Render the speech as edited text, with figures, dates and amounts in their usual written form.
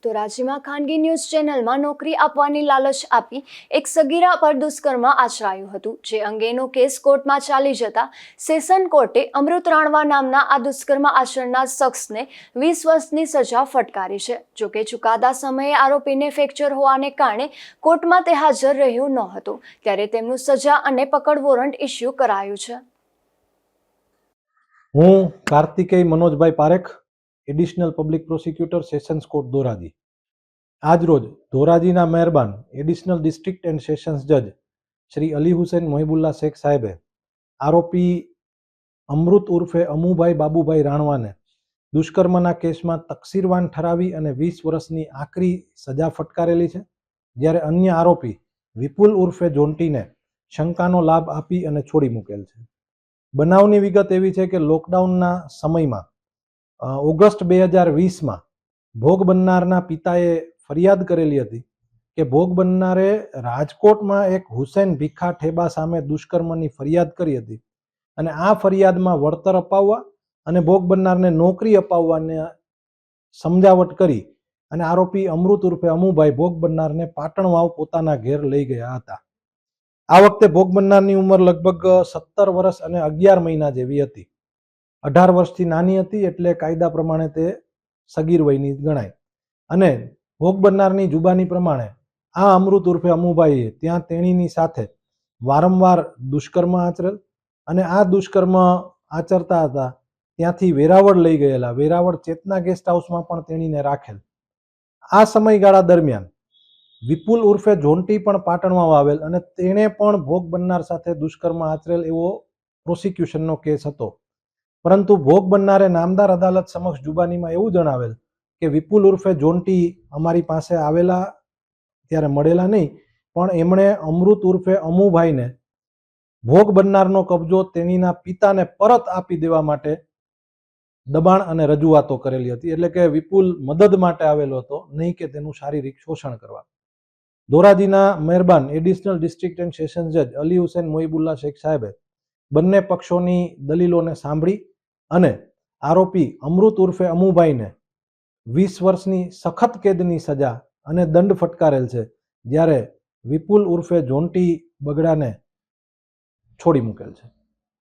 ધોરાજીમાં ખાનગી ન્યૂઝ ચેનલમાં નોકરી આપવાની લાલચ આપી એક સગીરા પર દુષ્કર્મ આચરાયું હતું, જે અંગેનો કેસ કોર્ટમાં ચાલી જતા સેશન કોર્ટે અમૃત રાણવા નામના આ દુષ્કર્મ આચરનાર શખ્સને 20 વર્ષની સજા ફટકારી છે। જોકે ચુકાદા સમયે આરોપીને ફ્રેક્ચર હોવાને કારણે કોર્ટમાં તે હાજર રહ્યો ન હતો, ત્યારે તેમનું સજા અને પકડ વોરંટ ઇસ્યુ કરાયું છે। હું Kartikeya Manojbhai Parekh, additional public prosecutor sessions court Dhoraji. આજરોજ ધોરાજીના મહેરબાન એડિશનલ ડિસ્ટ્રિક્ટ એન્ડ સેશન્સ જજ શ્રી અલી હુસૈન મોહિબુલ્લા શેખ સાહેબે આરોપી અમૃત ઉર્ફે અમુભાઈ બાબુભાઈ રાણવાને દુષ્કર્મના કેસમાં તકસીરવાન ઠરાવી અને 20 વર્ષની આકરી સજા ફટકારેલી છે, જ્યારે અન્ય આરોપી વિપુલ ઉર્ફે જોન્ટીને શંકાનો લાભ આપી અને છોડી મૂકેલ છે। બનાવની વિગત એવી છે કે લોકડાઉનના સમયમાં ઓગસ્ટ 2020માં ભોગ બનનારના પિતાએ ફરિયાદ કરેલી હતી કે ભોગ બનનારે રાજકોટમાં એક હુસૈન ભીખા ઠેબા સામે દુષ્કર્મની ફરિયાદ કરી હતી અને આ ફરિયાદમાં વળતર અપાવવા અને ભોગ બનનારને નોકરી અપાવવાને સમજાવટ કરી અને આરોપી અમૃત ઉર્ફે અમુભાઈ ભોગ બનનારને પાટણ વાવ પોતાના ઘેર લઈ ગયા હતા। આ વખતે ભોગ બનનારની ઉંમર લગભગ 17 વર્ષ અને 11 મહિના જેવી હતી। 18 વર્ષથી નાની હતી, એટલે કાયદા પ્રમાણે તે સગીર વયની ગણાય અને ભોગ બનનારની જુબાની પ્રમાણે આ અમૃત ઉર્ફે અમુભાઈએ ત્યાં તેણીની સાથે વારંવાર દુષ્કર્મ આચરેલ અને આ દુષ્કર્મ આચરતા હતા ત્યાંથી વેરાવળ લઈ ગયેલા, વેરાવળ ચેતના ગેસ્ટ હાઉસમાં પણ તેણીને રાખેલ। આ સમયગાળા દરમિયાન વિપુલ ઉર્ફે જોન્ટી પણ પાટણમાં આવેલ અને તેણે પણ ભોગ બનનાર સાથે દુષ્કર્મ આચરેલ એવો પ્રોસિક્યુશનનો કેસ હતો, પરંતુ ભોગ બનનારે નામદાર અદાલત સમક્ષ જુબાનીમાં એવું જણાવેલ કે વિપુલ ઉર્ફે જોન્ટી અમારી પાસે આવેલા ત્યારે મળેલા નહીં, પણ એમણે અમૃત ઉર્ફે અમુભાઈને ભોગ બનનારનો કબજો તેણીના પિતાને પરત આપી દેવા માટે દબાણ અને રજૂઆતો કરેલી હતી, એટલે કે વિપુલ મદદ માટે આવેલો હતો, નહીં કે તેનું શારીરિક શોષણ કરવા। ધોરાજીના મહેરબાન એડિશનલ ડિસ્ટ્રિક્ટ એન્ડ સેશન્સ જજ અલી હુસૈન મોહિબુલ્લા શેખ સાહેબે બંને પક્ષોની દલીલોને સાંભળી અને આરોપી અમૃત ઉર્ફે અમુભાઈને 20 વર્ષની સખત કેદની સજા અને દંડ ફટકારેલ છે, જ્યારે વિપુલ ઉર્ફે જોન્ટી બગડાને છોડી મૂકેલ છે।